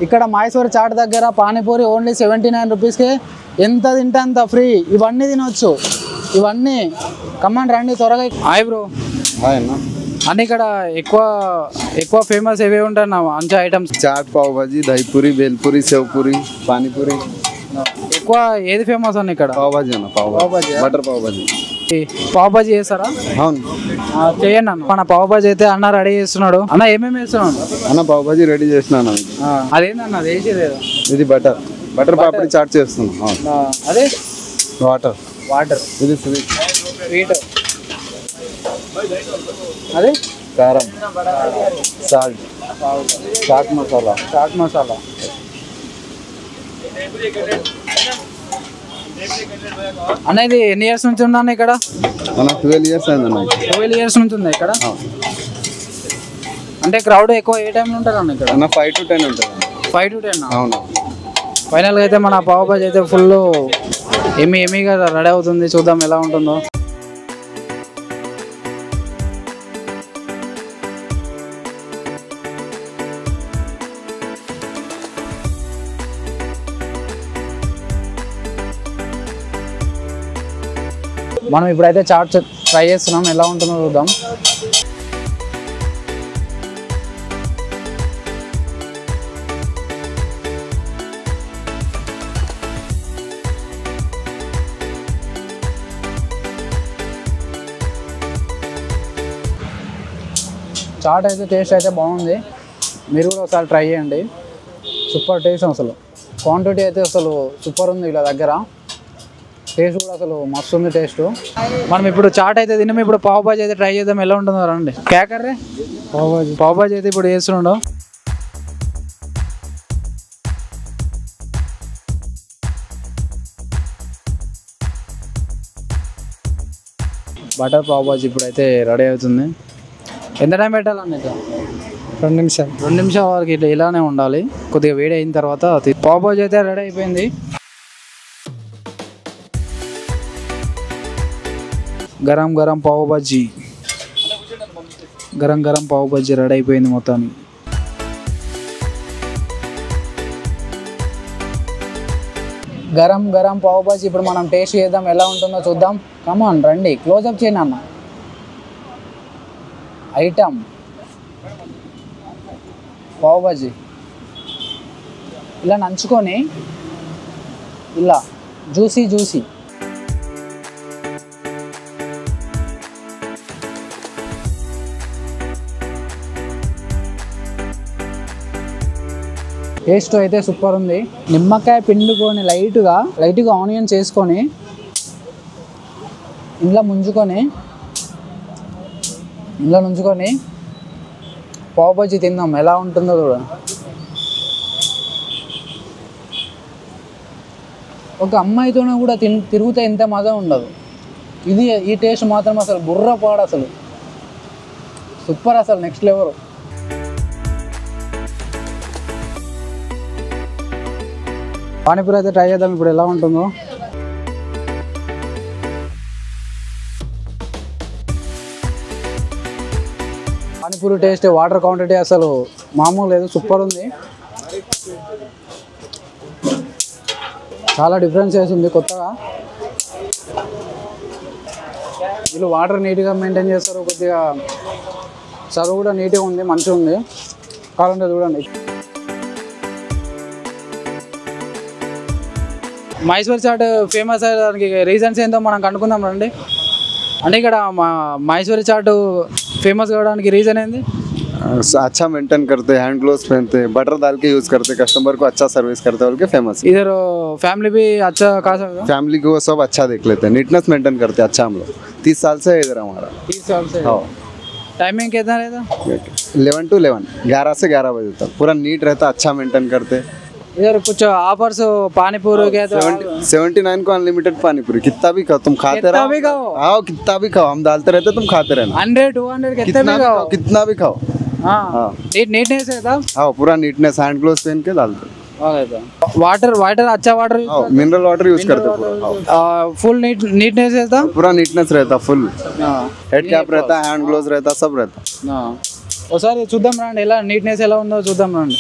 ఇక్కడ మైసూర్ చాట్ దగ్గర పానీపూరి ఓన్లీ 79 రూపీస్కి ఎంత తింటే అంత ఫ్రీ. ఇవన్నీ తినొచ్చు, ఇవన్నీ. కమాండ్ రండి త్వరగా. Hi bro. హాయ్ అన్న. అన్నీ ఇక్కడ ఎక్కువ ఫేమస్ ఏవే ఉంటాయి నా మంచి ఐటమ్స్? చాట్, పావ్ భాజీ, దహిపూరి, బేల్పూరి, సేవ్పూరి, పానీపూరి. ఎక్కువ ఏది ఫేమస్ అన్న ఇక్కడ? పావ్ భాజీ అన్న. పావ్ భాజీ, బటర్ పావ్ భాజీ. పావ్ భాజీ చేస్తారా? అవును చేయండి అన్న. మన పావ్ భాజీ అయితే అన్న రెడీ చేస్తున్నాడు. అన్న ఏమేమి వేస్తున్నాడు అన్న? పావ్ భాజీ రెడీ చేసినాను. అదేందన్న అది వేసేది? ఇది బటర్ పాపడి చాట్ చేస్తున్నాం. అదే వాటర్. ఇది స్వీట్. అదే కారం, సాల్ట్, చాట్ మసాలా. అన్న ఇది ఎన్ని ఇయర్స్ నుంచి ఉన్నాను ఇక్కడ? అన్న 12 ఇయర్స్ అయింది అన్న. 12 ఇయర్స్ నుంచి ఉంది ఇక్కడ. అంటే క్రౌడ్ ఎక్కువ ఏ టైంలో ఉంటారు అన్న ఇక్కడ? అన్న 5 to 10 ఉంటుంది. 5 to 10? అవును. ఫైనల్గా అయితే మన పావ్ భాజీ అయితే ఫుల్ ఎమీగా రెడీ అవుతుంది. చూద్దాం ఎలా ఉంటుందో. మనం ఇప్పుడైతే చాట్ ట్రై చేస్తున్నాం, ఎలా ఉంటుందో చూద్దాం. చాట్ అయితే టేస్ట్ అయితే బాగుంది, మీరు కూడా ఒకసారి ట్రై చేయండి. సూపర్ టేస్ట్ అసలు. క్వాంటిటీ అయితే అసలు సూపర్ ఉంది వీళ్ళ దగ్గర. టేస్ట్ కూడా అసలు మస్తు ఉంది టేస్ట్. మనం ఇప్పుడు చాట్ అయితే తిన్నాము, ఇప్పుడు పావ్ భాజీ అయితే ట్రై చేద్దాం ఎలా ఉంటుందో రండి. కేకర్రే పావ్ భాజీ అయితే ఇప్పుడు చేస్తున్నాడు. బటర్ పావ్ భాజీ ఇప్పుడు అయితే రెడీ అవుతుంది. ఎంత టైం పెట్టాలన్న? 2 నిమిషాలు. 2 నిమిషాల వరకు ఇట్లా ఇలానే ఉండాలి. కొద్దిగా వేడి అయిన తర్వాత పావ్ భాజీ అయితే రెడీ అయిపోయింది. గరం పావ్ భాజీ, గరం పావ్ భాజీ రెడీ అయిపోయింది మొత్తానికి. గరం పావ్ భాజీ ఇప్పుడు మనం టేస్ట్ చేద్దాం, ఎలా ఉంటుందో చూద్దాం. కమాన్ రండి, క్లోజప్ చేయను అన్న. ఐటమ్ పావ్ భాజీ ఇలా నంచుకొని, ఇలా జ్యూసీ. టేస్ట్ అయితే సూపర్ ఉంది. నిమ్మకాయ పిండుకొని లైట్గా ఆనియన్స్ వేసుకొని ఇంట్లో నుంచుకొని పావ్ భాజీ తిందాం, ఎలా ఉంటుందో కూడా. ఒక అమ్మాయితోనే కూడా తిరిగితే ఎంత మజా ఉండదు. ఈ టేస్ట్ మాత్రం అసలు బుర్రపాడు, అసలు సూపర్, అసలు నెక్స్ట్ లెవెల్. పానీపూరి అయితే ట్రై చేద్దాం ఇప్పుడు ఎలా ఉంటుందో. పానీపూరి టేస్ట్, వాటర్ క్వాంటిటీ అసలు మామూలు లేదు, సూపర్ ఉంది. చాలా డిఫరెన్సెస్ ఉంది కొత్తగా. వీళ్ళు వాటర్ నీట్గా మెయింటైన్ చేస్తారు, కొద్దిగా సర్వ్ కూడా నీట్గా ఉంది, మంచిగా ఉంది. కావాలంటే చూడండి. మైసూర్ చాట్ ఫేమస్ అయ్యేదానికి రీజన్స్ ఏంటో మనం కనుక్కుందాం రండి. అంటే ఇక్కడ మైసూర్ చాట్ फेमस కావడానికి రీజన్ ఏంది? अच्छा मेंटेन करते, हैंड ग्लोव्स पहनते, बटर डाल के यूज करते, कस्टमर को अच्छा सर्विस करते बोल के फेमस। इधर फैमिली भी अच्छा खासा, फैमिली को सब अच्छा देख लेते हैं, नीटनेस मेंटेन करते हैं अच्छा। हम लोग 30 साल से इधर हमारा। 30 साल से? हाँ। टाइमिंग कितना रहता? 11 to 11, 11 से 11 बजे तक पूरा नीट रहता, अच्छा मेंटेन करते। इधर कुछ ऑफर्स पानीपुरी के तो 79 को अनलिमिटेड पानीपुरी, कितना भी खाओ तुम खाते रहो। आओ कितना भी खाओ, हम डालते रहते तुम खाते रहना। 100 200 कितना भी खाओ। हाँ नीटनेस है था। हाँ पूरा नीटनेस, हैंड ग्लोव्स पहन के डालते। वाटर अच्छा वाटर, मिनरल वाटर यूज करते। फुल नीटनेस रहता, पूरा नीटनेस रहता, फुल हेड कैप रहता, हैंड ग्लोव्स रहता, सब रहता। ఒకసారి చూద్దాం రండి, ఎలా నీట్నెస్ ఎలా ఉందో చూద్దాం రండి.